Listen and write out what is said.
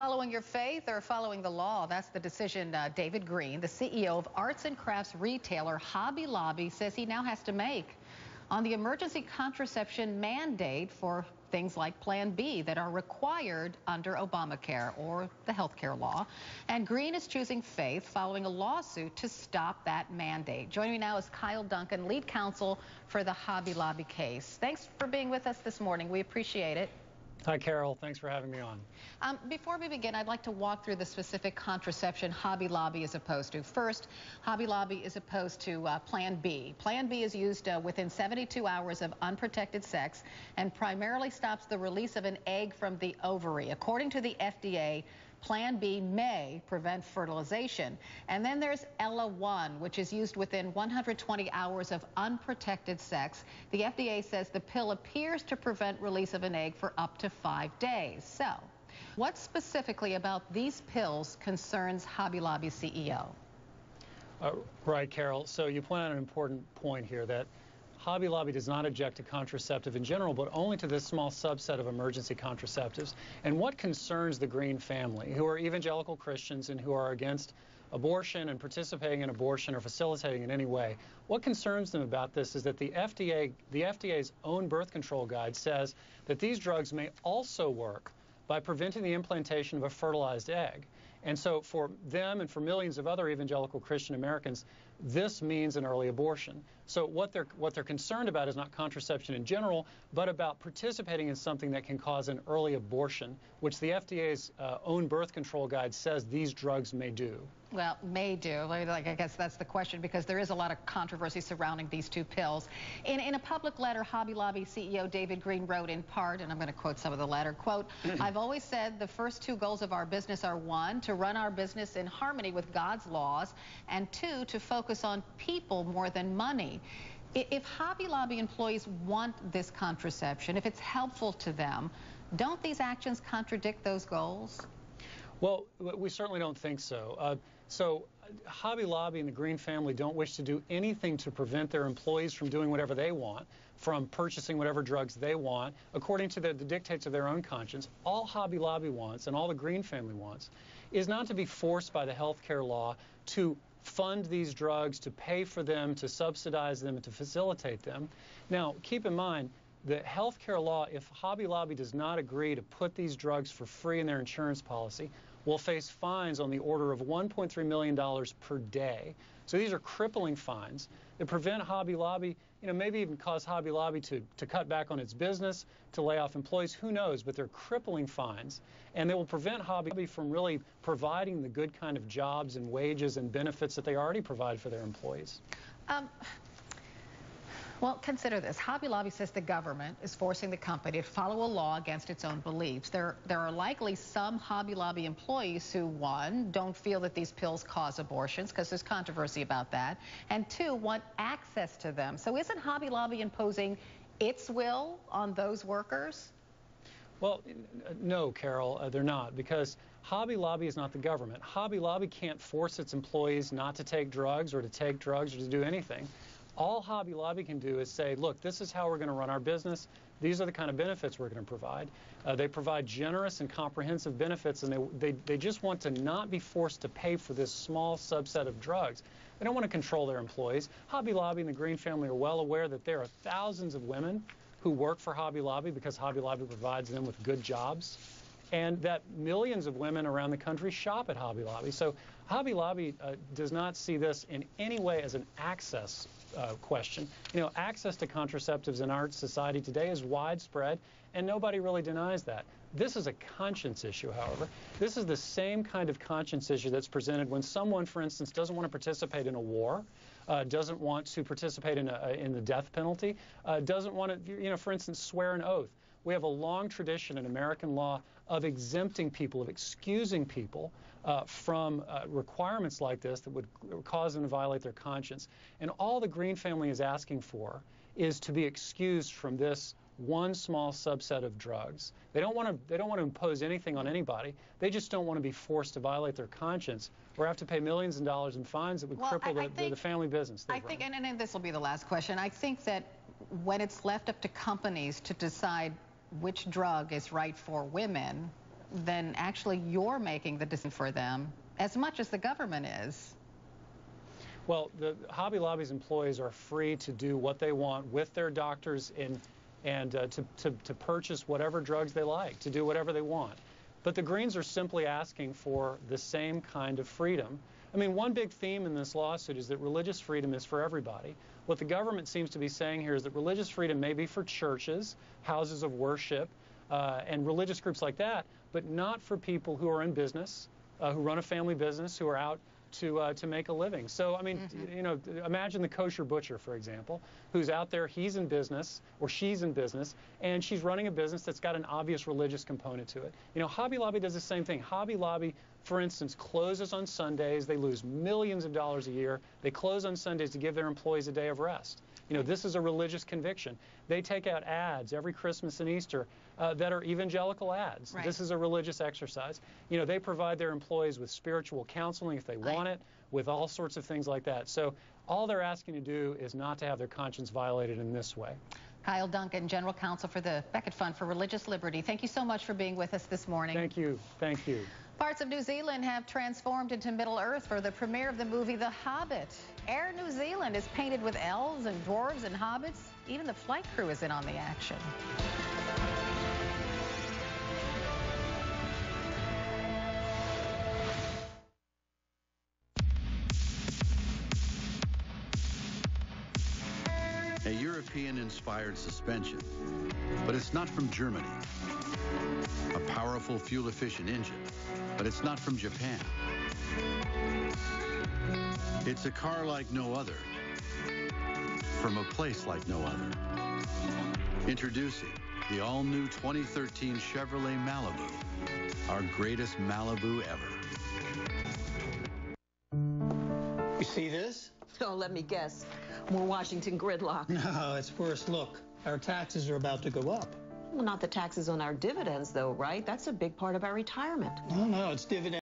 Following your faith or following the law? That's the decision David Green, the CEO of arts and crafts retailer Hobby Lobby, says he now has to make on the emergency contraception mandate for things like Plan B that are required under Obamacare or the health care law. And Green is choosing faith following a lawsuit to stop that mandate. Joining me now is Kyle Duncan, lead counsel for the Hobby Lobby case. Thanks for being with us this morning. We appreciate it. Hi, Carol. Thanks for having me on. Before we begin, I'd like to walk through the specific contraception Hobby Lobby is opposed to. First, Hobby Lobby is opposed to Plan B. Plan B is used within 72 hours of unprotected sex and primarily stops the release of an egg from the ovary. According to the FDA, Plan B may prevent fertilization. And then there's Ella 1, which is used within 120 hours of unprotected sex. The FDA says the pill appears to prevent release of an egg for up to 5 days. So, what specifically about these pills concerns Hobby Lobby CEO? Right, Carol. So you point out an important point here that Hobby Lobby does not object to contraceptive in general, but only to this small subset of emergency contraceptives. And what concerns the Green family, who are evangelical Christians and who are against abortion and participating in abortion or facilitating in any way, what concerns them about this is that the FDA's own birth control guide says that these drugs may also work by preventing the implantation of a fertilized egg. And so for them and for millions of other evangelical Christian Americans, this means an early abortion. So what they're concerned about is not contraception in general, but about participating in something that can cause an early abortion, which the FDA's own birth control guide says these drugs may do. Well, may do. I guess that's the question, because there is a lot of controversy surrounding these two pills. In a public letter, Hobby Lobby CEO David Green wrote in part, and I'm going to quote some of the letter, quote, "I've always said the first two goals of our business are, one, to run our business in harmony with God's laws, and two, to focus on people more than money." If Hobby Lobby employees want this contraception, if it's helpful to them, don't these actions contradict those goals? Well, we certainly don't think so. So Hobby Lobby and the Green family don't wish to do anything to prevent their employees from doing whatever they want, from purchasing whatever drugs they want, according to the dictates of their own conscience. All Hobby Lobby wants, and all the Green family wants, is not to be forced by the health care law to fund these drugs, to pay for them, to subsidize them, and to facilitate them. Now, keep in mind, the health care law, if Hobby Lobby does not agree to put these drugs for free in their insurance policy, will face fines on the order of $1.3 million per day. So these are crippling fines that prevent Hobby Lobby, maybe even cause Hobby Lobby to cut back on its business, to lay off employees, who knows, but they're crippling fines. And they will prevent Hobby Lobby from really providing the good kind of jobs and wages and benefits that they already provide for their employees. Well, consider this. Hobby Lobby says the government is forcing the company to follow a law against its own beliefs. There are likely some Hobby Lobby employees who, one, don't feel that these pills cause abortions, because there's controversy about that, and two, want access to them. So isn't Hobby Lobby imposing its will on those workers? Well, no, Carol, they're not, because Hobby Lobby is not the government. Hobby Lobby can't force its employees not to take drugs or to take drugs or to do anything. All Hobby Lobby can do is say, look, this is how we're going to run our business. These are the kind of benefits we're going to provide. They provide generous and comprehensive benefits, and they just want to not be forced to pay for this small subset of drugs. They don't want to control their employees. Hobby Lobby and the Green family are well aware that there are thousands of women who work for Hobby Lobby because Hobby Lobby provides them with good jobs, and that millions of women around the country shop at Hobby Lobby. So Hobby Lobby does not see this in any way as an access question. Access to contraceptives in our society today is widespread, and nobody really denies that. This is a conscience issue, however. This is the same kind of conscience issue that's presented when someone, for instance, doesn't want to participate in a war, doesn't want to participate in the death penalty, doesn't want to, for instance, swear an oath. We have a long tradition in American law of exempting people, of excusing people from requirements like this that would cause them to violate their conscience. And all the Green family is asking for is to be excused from this one small subset of drugs. They don't want to impose anything on anybody. They just don't want to be forced to violate their conscience or have to pay millions of dollars in fines that would cripple the family business. I think, and this will be the last question, I think that when it's left up to companies to decide which drug is right for women, then actually you're making the decision for them as much as the government is. Well, the Hobby Lobby's employees are free to do what they want with their doctors and to purchase whatever drugs they like, to do whatever they want. But the Greens are simply asking for the same kind of freedom. I mean, one big theme in this lawsuit is that religious freedom is for everybody. What the government seems to be saying here is that religious freedom may be for churches, houses of worship, and religious groups like that, but not for people who are in business, who run a family business, who are out to make a living. So, I mean, you know, imagine the kosher butcher, for example, who's out there, he's in business, or she's in business, and she's running a business that's got an obvious religious component to it. You know, Hobby Lobby does the same thing. Hobby Lobby, for instance, closes on Sundays. They lose millions of dollars a year. They close on Sundays to give their employees a day of rest. You know, this is a religious conviction. They take out ads every Christmas and Easter that are evangelical ads. Right. This is a religious exercise. You know, they provide their employees with spiritual counseling if they want it, with all sorts of things like that. So all they're asking to do is not to have their conscience violated in this way. Kyle Duncan, General Counsel for the Becket For Religious Liberty. Thank you so much for being with us this morning. Thank you. Thank you. Parts of New Zealand have transformed into Middle Earth for the premiere of the movie The Hobbit. Air New Zealand is painted with elves and dwarves and hobbits. Even the flight crew is in on the action. A European-inspired suspension, but it's not from Germany. A powerful fuel-efficient engine, but it's not from Japan. It's a car like no other, from a place like no other. Introducing the all-new 2013 Chevrolet Malibu, our greatest Malibu ever. You see this? Oh, let me guess. More Washington gridlock. No, it's worse. Look, our taxes are about to go up. Well, not the taxes on our dividends, though, right? That's a big part of our retirement. No, it's dividends.